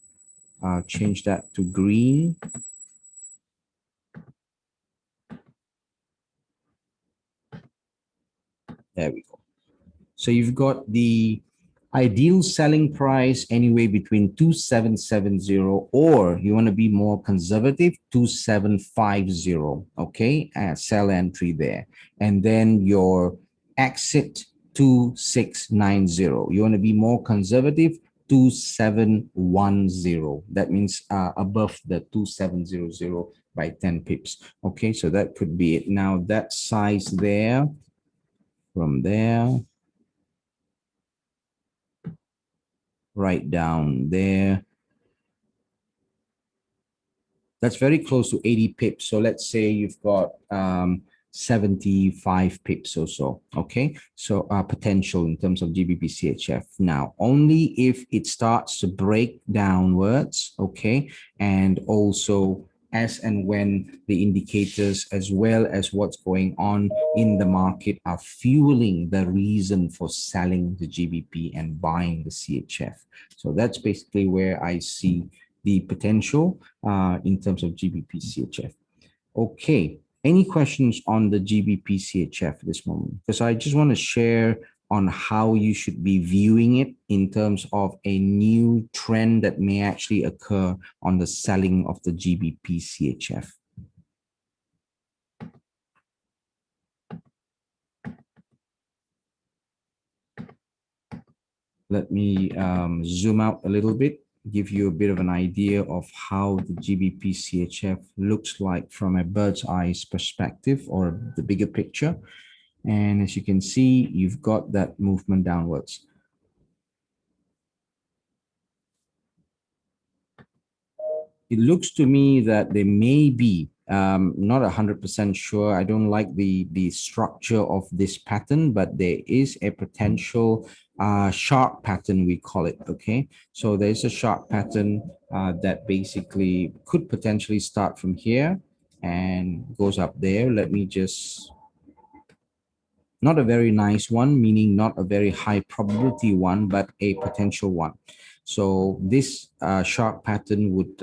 I'll change that to green. There we go. So you've got the ideal selling price anyway between 2770, or you want to be more conservative, 2750. Okay, sell entry there. And then your exit 2690. You want to be more conservative, 2710. That means above the 2700 by 10 pips. Okay, so that could be it. Now that size there, from there right down there, that's very close to 80 pips. So let's say you've got 75 pips or so. Okay, so potential in terms of GBP CHF. Now, only if it starts to break downwards, okay, and also as and when the indicators as well as what's going on in the market are fueling the reason for selling the GBP and buying the CHF. So that's basically where I see the potential in terms of GBP CHF. Okay, any questions on the GBP CHF at this moment? Because I just want to share on how you should be viewing it in terms of a new trend that may actually occur on the selling of the GBP CHF. Let me zoom out a little bit, give you a bit of an idea of how the GBP CHF looks like from a bird's eye perspective or the bigger picture. And as you can see, you've got that movement downwards. It looks to me that there may be, not 100% sure. I don't like the structure of this pattern, but there is a potential shark pattern, we call it. Okay, so there's a shark pattern that basically could potentially start from here and goes up there. Let me just, not a very nice one, meaning not a very high probability one, but a potential one. So this shark pattern would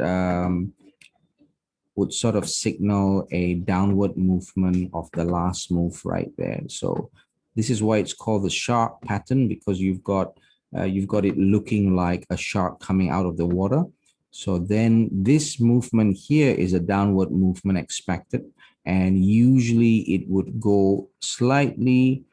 sort of signal a downward movement of the last move right there. So this is why it's called the shark pattern, because you've got it looking like a shark coming out of the water. So then this movement here is a downward movement expected, and usually it would go slightly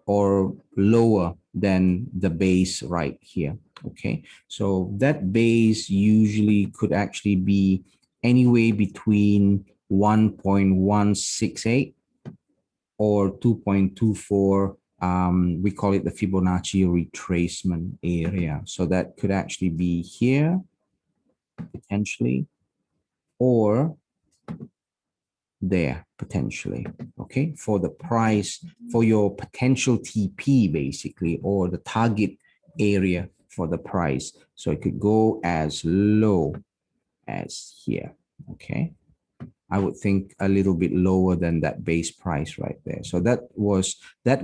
or lower than the base right here. Okay, so that base usually could actually be anywhere between 1.168 or 2.24. We call it the Fibonacci retracement area. So that could actually be here potentially, or there potentially. Okay, for the price, for your potential TP basically, or the target area for the price. So it could go as low as here. Okay, I would think a little bit lower than that base price right there. So that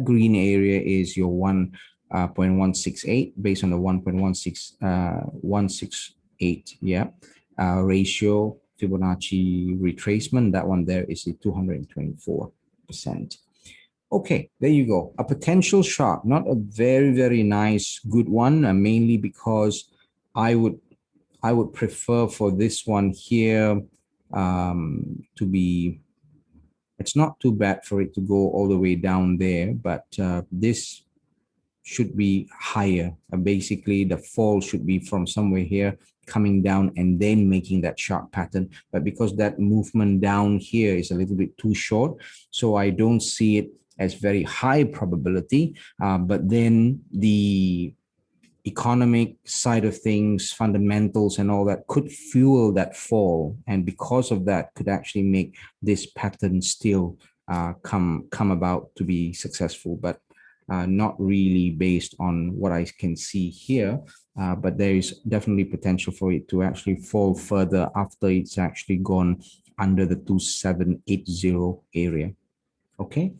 green area is your 1.168 based on the 1.168, yeah, ratio Fibonacci retracement. That one there is the 224%. Okay, there you go. A potential sharp, not a very, very nice, good one, mainly because I would I would prefer for this one here to be, it's not too bad for it to go all the way down there, but this should be higher. Basically, the fall should be from somewhere here coming down and then making that sharp pattern. But because that movement down here is a little bit too short, so I don't see it as very high probability. But then the economic side of things, fundamentals and all that could fuel that fall. And because of that, could actually make this pattern still come about to be successful, but not really based on what I can see here. But there is definitely potential for it to actually fall further after it's actually gone under the 2780 area. Okay.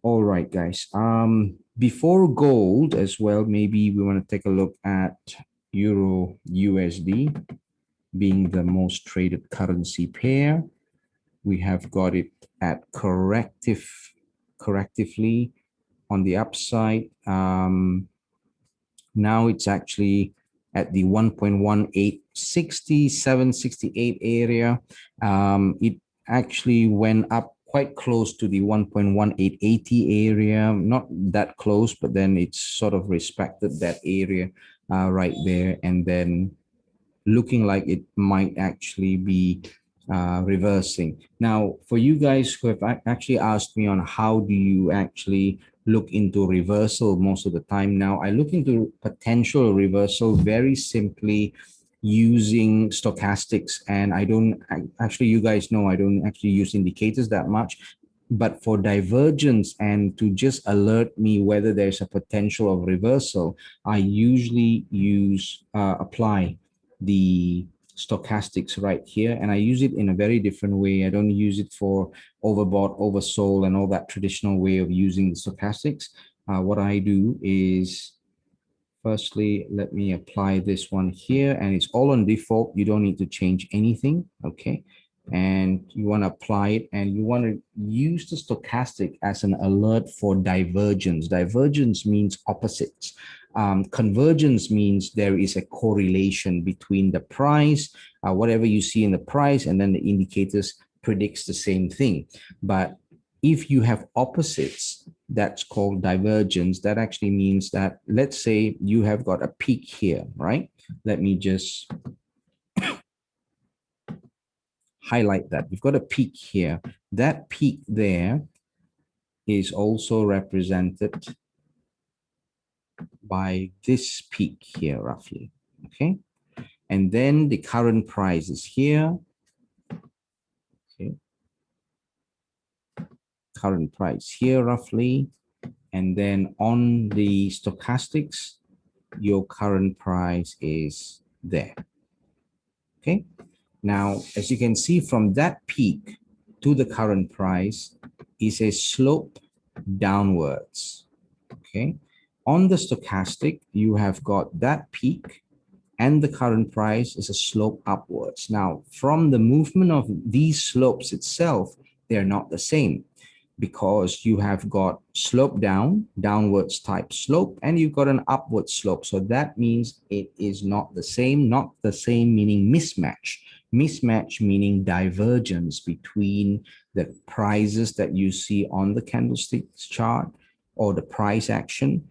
All right, guys. Before gold as well, maybe we want to take a look at Euro USD being the most traded currency pair. We have got it at correctively on the upside. Now it's actually at the 1.186768 area. It actually went up quite close to the 1.1880 area, not that close, but then it's sort of respected that area right there. And then looking like it might actually be reversing. Now, for you guys who have actually asked me on how do you actually look into reversal most of the time now, I look into potential reversal very simply using stochastics. And I don't actually, you guys know, I don't actually use indicators that much. But for divergence and to just alert me whether there's a potential of reversal, I usually use apply the stochastics right here, and I use it in a very different way. I don't use it for overbought, oversold, and all that traditional way of using the stochastics. What I do is, firstly, let me apply this one here, and it's all on default. You don't need to change anything, okay? And you want to apply it, and you want to use the stochastic as an alert for divergence. Divergence means opposites. Convergence means there is a correlation between the price, whatever you see in the price, and then the indicators predicts the same thing. But if you have opposites, that's called divergence. That actually means that, let's say you have got a peak here, right? Let me just highlight that. You've got a peak here. That peak there is also represented by this peak here, roughly, okay? And then the current price is here, okay? Current price here, roughly. And then on the stochastics, your current price is there, okay? Now, as you can see from that peak to the current price is a slope downwards, okay? On the stochastic, you have got that peak and the current price is a slope upwards. Now, from the movement of these slopes itself, they're not the same because you have got slope down, downwards type slope, and you've got an upward slope. So that means it is not the same meaning mismatch. Mismatch meaning divergence between the prices that you see on the candlesticks chart or the price action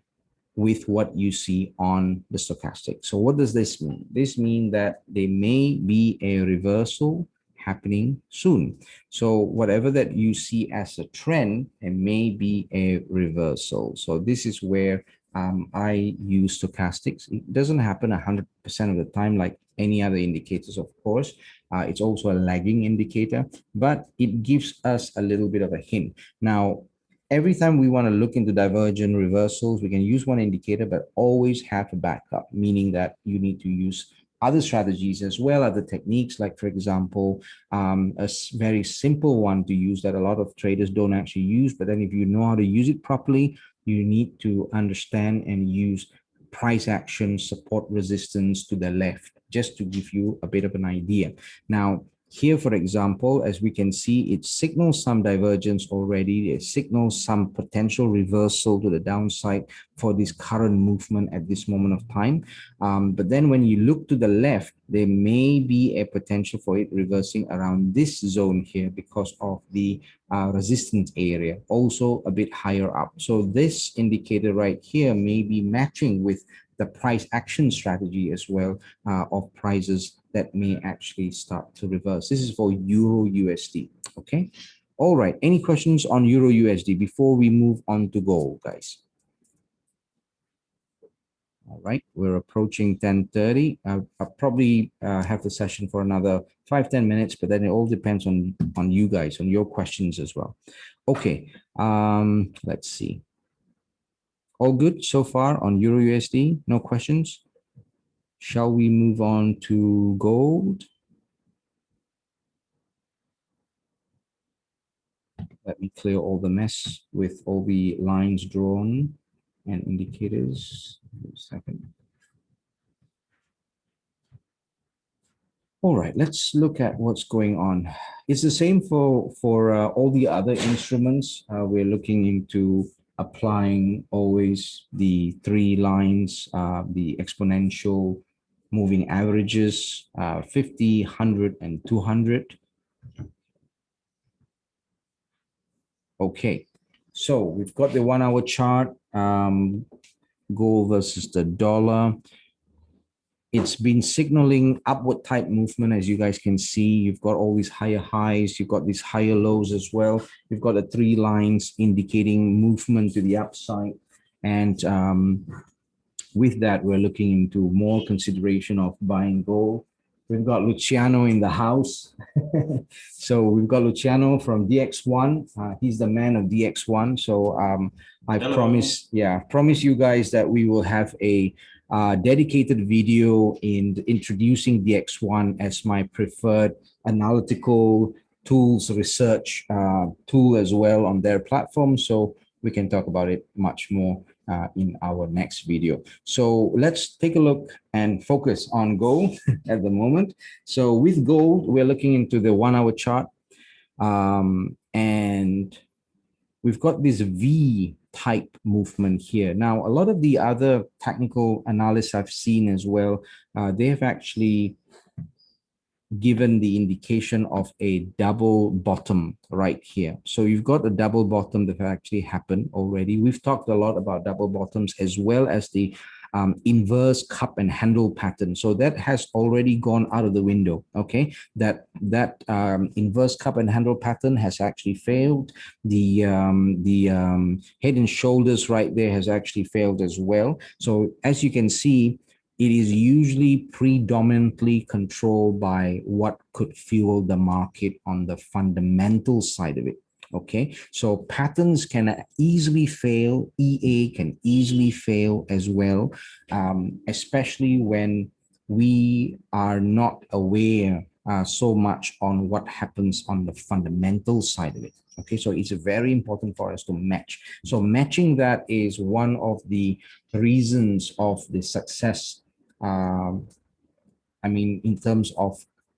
with what you see on the stochastic. So what does this mean? This means that there may be a reversal happening soon. So whatever that you see as a trend, it may be a reversal. So this is where I use stochastics. It doesn't happen 100% of the time like any other indicators, of course. It's also a lagging indicator, but it gives us a little bit of a hint. Now, every time we want to look into divergent reversals, we can use one indicator, but always have a backup, meaning that you need to use other strategies as well, other techniques, like, for example, a very simple one to use that a lot of traders don't actually use. But then if you know how to use it properly, you need to understand and use price action, support resistance to the left, just to give you a bit of an idea. Now, Here, for example, as we can see, it signals some divergence already. It signals some potential reversal to the downside for this current movement at this moment of time. But then when you look to the left, there may be a potential for it reversing around this zone here because of the resistance area, also a bit higher up. So this indicator right here may be matching with the price action strategy as well of prices that may actually start to reverse. This is for Euro USD. Okay. All right. Any questions on Euro USD before we move on to gold, guys? All right. We're approaching 10:30. I'll probably have the session for another 5-10 minutes, but then it all depends on you guys, on your questions as well. Okay. Let's see. All good so far on Euro USD? No questions? Shall we move on to gold? Let me clear all the mess with all the lines drawn and indicators. A second. All right, let's look at what's going on. It's the same for all the other instruments. We're looking into applying always the three lines, the exponential moving averages, 50, 100, and 200. Okay, so we've got the 1 hour chart, gold versus the dollar. It's been signaling upward type movement, as you guys can see. You've got all these higher highs, you've got these higher lows as well. You've got the three lines indicating movement to the upside. And with that, we're looking into more consideration of buying gold. We've got Luciano in the house. So we've got Luciano from DX1. He's the man of DX1. So I promise you guys that we will have a dedicated video in introducing DX1 as my preferred analytical tools research tool as well on their platform. So we can talk about it much more in our next video. So let's take a look and focus on gold at the moment. So with gold, we're looking into the 1 hour chart, and we've got this V type movement here. Now, a lot of the other technical analysts I've seen as well, they have actually given the indication of a double bottom right here. So you've got a double bottom that actually happened already. We've talked a lot about double bottoms as well as the inverse cup and handle pattern. So that has already gone out of the window. Okay, that inverse cup and handle pattern has actually failed. The head and shoulders right there has actually failed as well. So as you can see, it is usually predominantly controlled by what could fuel the market on the fundamental side of it. Okay, so patterns can easily fail. EA can easily fail as well, especially when we are not aware so much on what happens on the fundamental side of it. Okay, so it's very important for us to match. So matching that is one of the reasons of the success. I mean, in terms of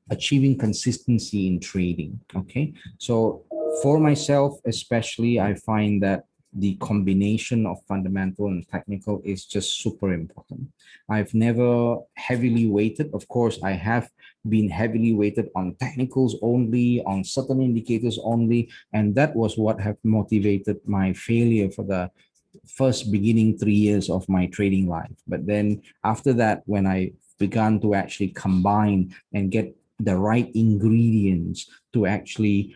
achieving consistency in trading. Okay, so for myself, especially, I find that the combination of fundamental and technical is just super important. I've never heavily weighted. Of course, I have been heavily weighted on technicals only, on certain indicators only, and that was what have motivated my failure for the first beginning 3 years of my trading life. But then after that, when I began to actually combine and get the right ingredients to actually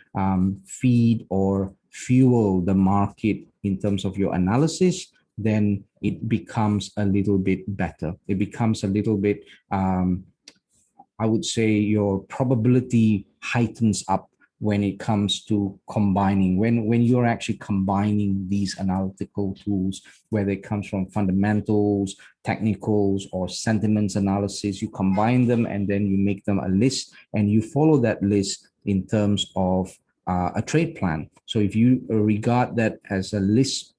feed or fuel the market in terms of your analysis, then it becomes a little bit better. It becomes a little bit, I would say your probability heightens up when it comes to combining, when you're actually combining these analytical tools, whether it comes from fundamentals, technicals, or sentiments analysis, you combine them and then you make them a list and you follow that list in terms of a trade plan. So if you regard that as a list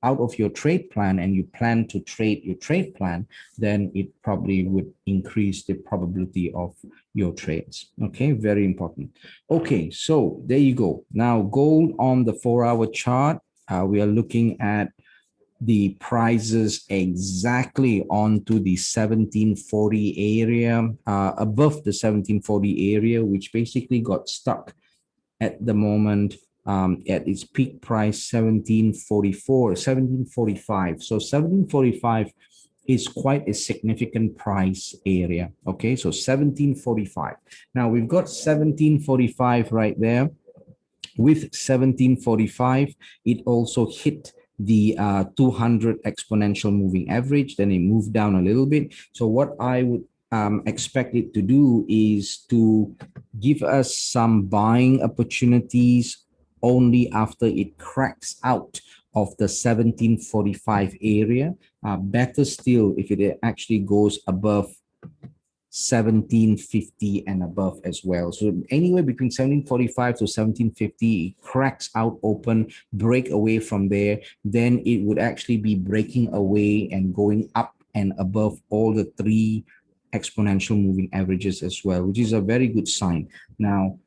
out of your trade plan and you plan to trade your trade plan, then it probably would increase the probability of your trades. Okay, very important. Okay, so there you go. Now gold on the 4-hour chart, we are looking at the prices exactly onto the 1740 area, above the 1740 area, which basically got stuck at the moment at its peak price 1744, 1745. So 1745 is quite a significant price area. Okay, so 1745. Now we've got 1745 right there. With 1745, it also hit the 200 exponential moving average. Then it moved down a little bit. So what I would expect it to do is to give us some buying opportunities only after it cracks out of the 1745 area. Better still if it actually goes above 1750 and above as well. So anywhere between 1745 to 1750, cracks out open, break away from there, then it would actually be breaking away and going up and above all the three exponential moving averages as well, which is a very good sign. Now,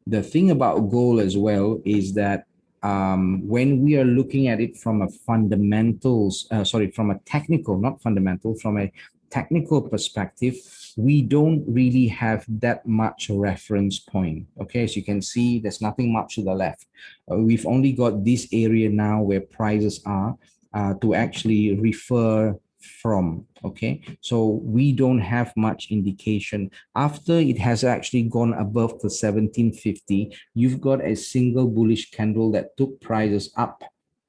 the thing about gold as well is that when we are looking at it from a fundamentals, from a technical, not fundamental, from a technical perspective, we don't really have that much reference point. Okay, as you can see, there's nothing much to the left. We've only got this area now where prices are to actually refer from. Okay, so we don't have much indication. After it has actually gone above the 1750, you've got a single bullish candle that took prices up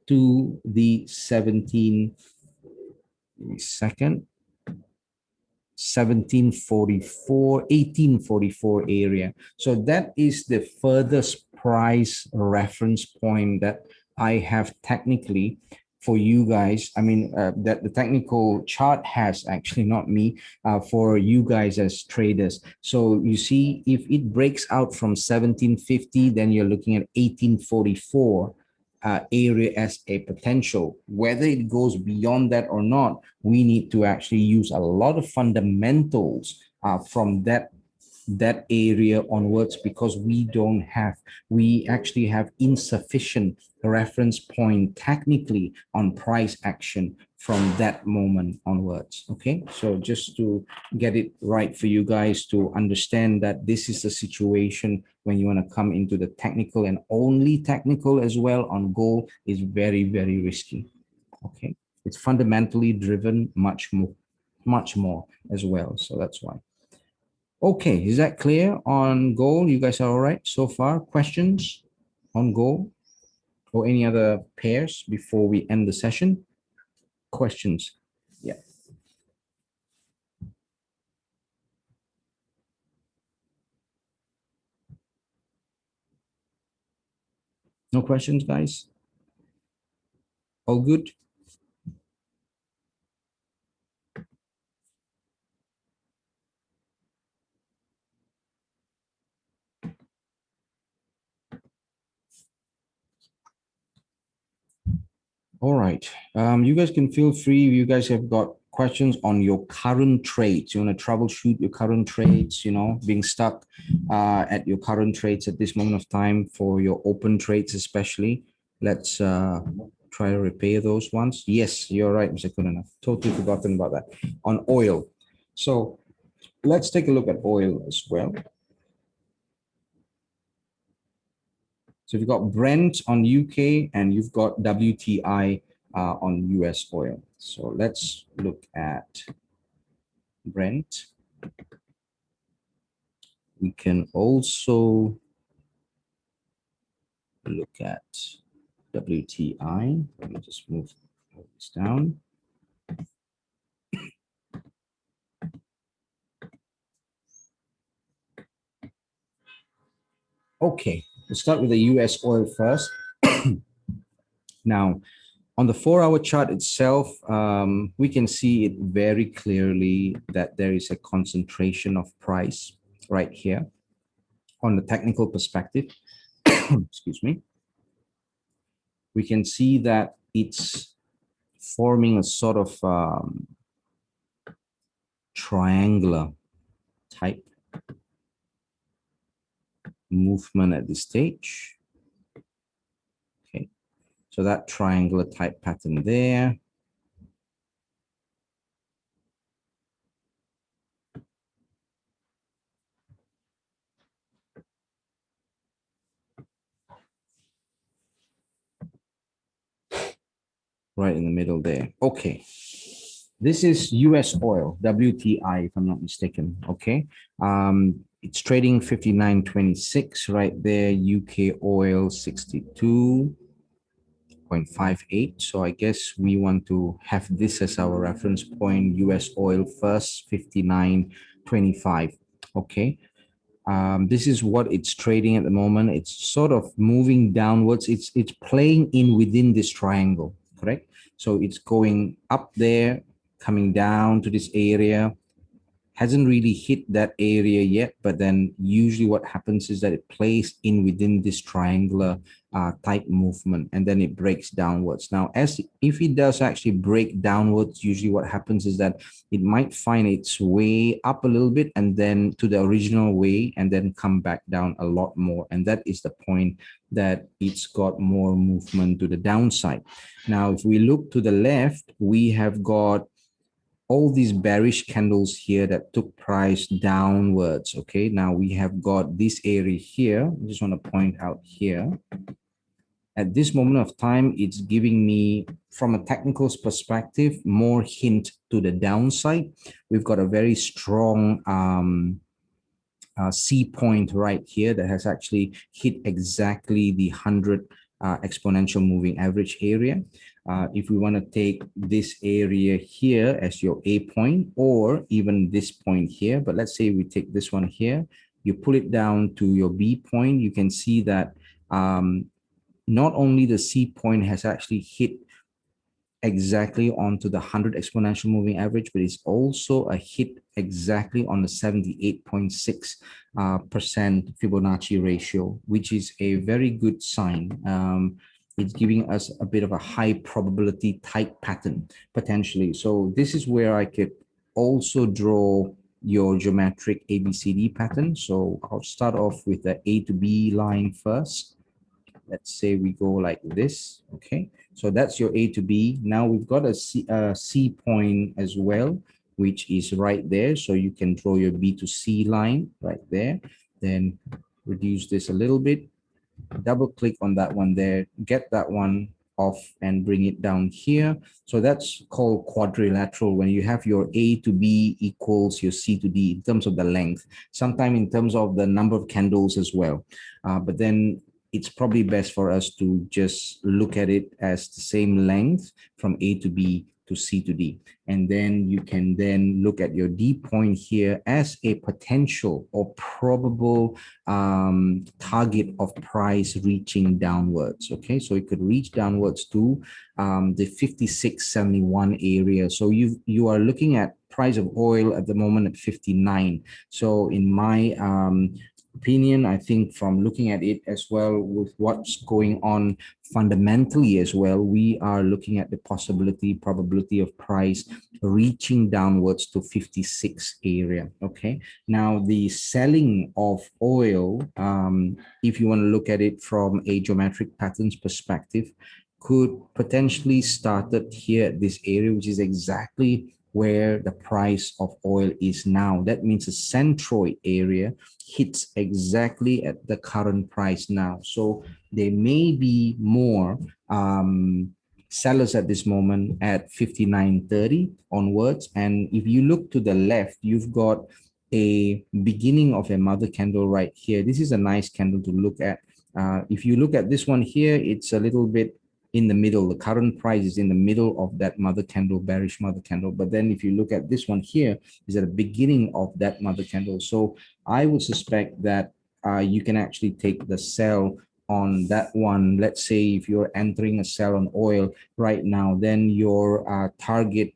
to the 1844 area. So that is the furthest price reference point that I have technically for you guys. I mean, that the technical chart has, actually not me, for you guys as traders. So you see, if it breaks out from 1750, then you're looking at 1844 area as a potential. Whether it goes beyond that or not, we need to actually use a lot of fundamentals from that area onwards, because we actually have insufficient reference point technically on price action from that moment onwards. Okay, so just to get it right for you guys to understand that this is the situation when you want to come into the technical, and only technical as well on gold is very, very risky. Okay, it's fundamentally driven much more as well, so that's why. Okay, is that clear on gold? You guys are all right so far? Questions on gold or any other pairs before we end the session? Questions? Yeah. No questions, guys? All good? All right. You guys can feel free. You guys have got questions on your current trades. You want to troubleshoot your current trades, being stuck at your current trades at this moment of time for your open trades, especially. Let's try to repair those ones. Yes, you're right, Mr. Kunana. Totally forgotten about that. On oil. So let's take a look at oil as well. So you've got Brent on UK and you've got WTI on US oil. So let's look at Brent. We can also look at WTI. Let me just move this down. Okay, let's start with the US oil first. Now, on the 4-hour chart itself, we can see it very clearly that there is a concentration of price right here on the technical perspective. Excuse me. We can see that it's forming a sort of triangular type movement at this stage. Okay, so that triangular type pattern there. Right in the middle there. Okay. This is US oil, WTI, if I'm not mistaken. Okay. It's trading 59.26 right there. UK oil 62.58. So I guess we want to have this as our reference point. US oil first, 59.25. Okay. This is what it's trading at the moment. It's sort of moving downwards. It's playing in within this triangle, correct? So it's going up there, coming down to this area, hasn't really hit that area yet, but then usually what happens is that it plays in within this triangular type movement, and then it breaks downwards. Now, as if it does actually break downwards, usually what happens is that it might find its way up a little bit and then to the original way and then come back down a lot more. And that is the point that it's got more movement to the downside. Now, if we look to the left, we have got all these bearish candles here that took price downwards. Okay, now we have got this area here. I just want to point out here. At this moment of time, it's giving me, from a technical perspective, more hint to the downside. We've got a very strong C point right here that has actually hit exactly the 100 exponential moving average area. If we want to take this area here as your A point, or even this point here, but let's say we take this one here, you pull it down to your B point, you can see that not only the C point has actually hit exactly onto the 100 exponential moving average, but it's also a hit exactly on the 78.6% Fibonacci ratio, which is a very good sign. It's giving us a bit of a high probability type pattern potentially. So this is where I could also draw your geometric ABCD pattern. So I'll start off with the A to B line first. Let's say we go like this. Okay, so that's your A to B. Now we've got a C point as well, which is right there. So you can draw your B to C line right there. Then reduce this a little bit, double click on that one there, get that one off and bring it down here. So that's called quadrilateral, when you have your A to B equals your C to D in terms of the length, sometimes in terms of the number of candles as well. But then it's probably best for us to just look at it as the same length from A to B to C to D. And then you can then look at your D point here as a potential or probable target of price reaching downwards. Okay, so it could reach downwards to the 56.71 area. So you are looking at price of oil at the moment at 59. So in my opinion, I think from looking at it as well with what's going on fundamentally as well, we are looking at the probability of price reaching downwards to 56 area. Okay, now the selling of oil, if you want to look at it from a geometric patterns perspective, could potentially start at here at this area, which is exactly where the price of oil is now. That means the centroid area hits exactly at the current price now. So there may be more sellers at this moment at 59.30 onwards. And if you look to the left, you've got a beginning of a mother candle right here. This is a nice candle to look at. If you look at this one here, it's a little bit in the middle. The current price is in the middle of that mother candle, bearish mother candle. But then if you look at this one here, is at the beginning of that mother candle. So I would suspect that you can actually take the sell on that one. Let's say if you're entering a sell on oil right now, then your target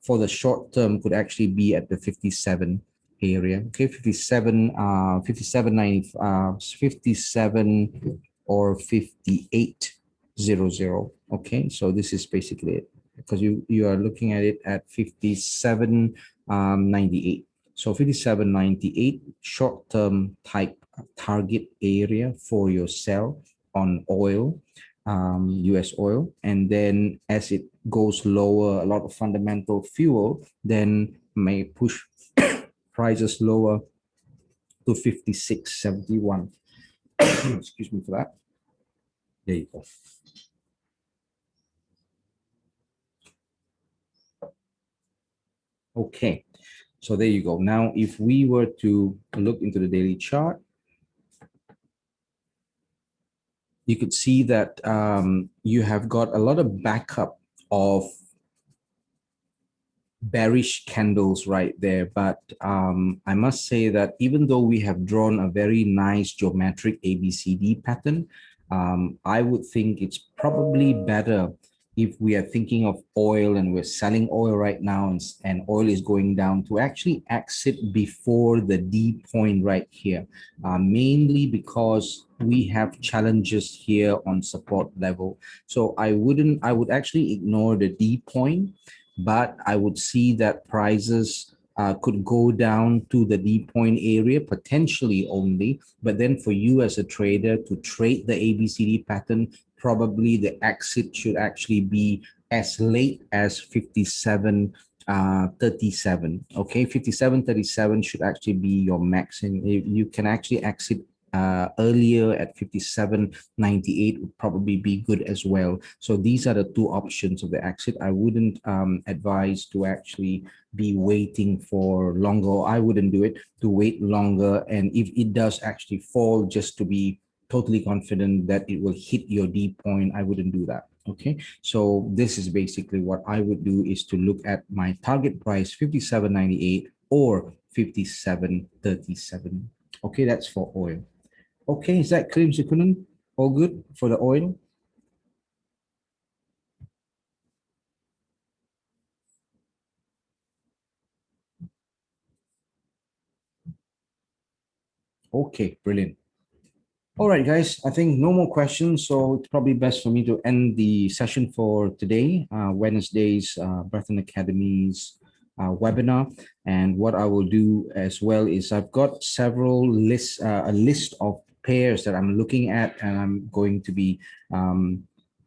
for the short term could actually be at the 57 area. Okay, 57, 57 or 58.00. Okay, so this is basically it. because you are looking at it at 57.98. So 57.98 short-term type target area for your sell on oil, US oil. And then as it goes lower, a lot of fundamental fuel then may push prices lower to 56.71. Excuse me for that. There you go. Okay, so there you go. Now, if we were to look into the daily chart, you could see that you have got a lot of backup of bearish candles right there. But I must say that even though we have drawn a very nice geometric ABCD pattern, I would think it's probably better if we are thinking of oil and we're selling oil right now and oil is going down to actually exit before the D point right here, mainly because we have challenges here on support level. So I would actually ignore the D point, but I would see that prices could go down to the D point area potentially only. But then for you as a trader to trade the ABCD pattern, probably the exit should actually be as late as 57.37. Okay, 57.37 should actually be your max, and you can actually exit earlier at 57.98 would probably be good as well. So these are the two options of the exit. I wouldn't advise to actually be waiting for longer. I wouldn't do it to wait longer. And if it does actually fall, just to be totally confident that it will hit your D point, I wouldn't do that. Okay, so this is basically what I would do, is to look at my target price 57.98 or 57.37. Okay, that's for oil. Okay, is that clear, Mr. Kunan? All good for the oil? Okay, brilliant. All right, guys, I think no more questions, so it's probably best for me to end the session for today, Wednesday's Bretton Academy's webinar. And what I will do as well is I've got several lists, a list of pairs that I'm looking at, and I'm going to be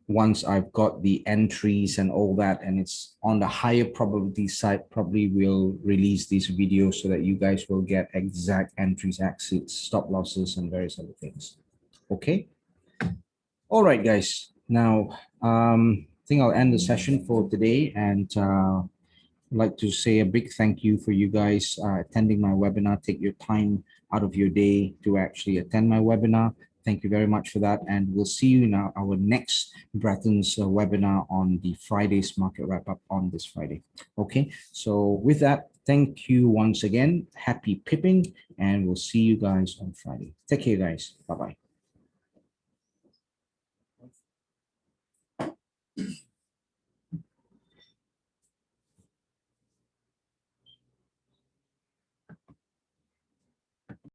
once I've got the entries and all that, and it's on the higher probability side, probably will release these videos so that you guys will get exact entries, exits, stop losses, and various other things. Okay. All right, guys. Now, I think I'll end the session for today, and I'd like to say a big thank you for you guys attending my webinar. Take your time out of your day to actually attend my webinar. Thank you very much for that. And we'll see you in our next Bretton's webinar on the Friday's market wrap up on this Friday. Okay, so with that, thank you once again. Happy pipping, and we'll see you guys on Friday. Take care, guys. Bye-bye.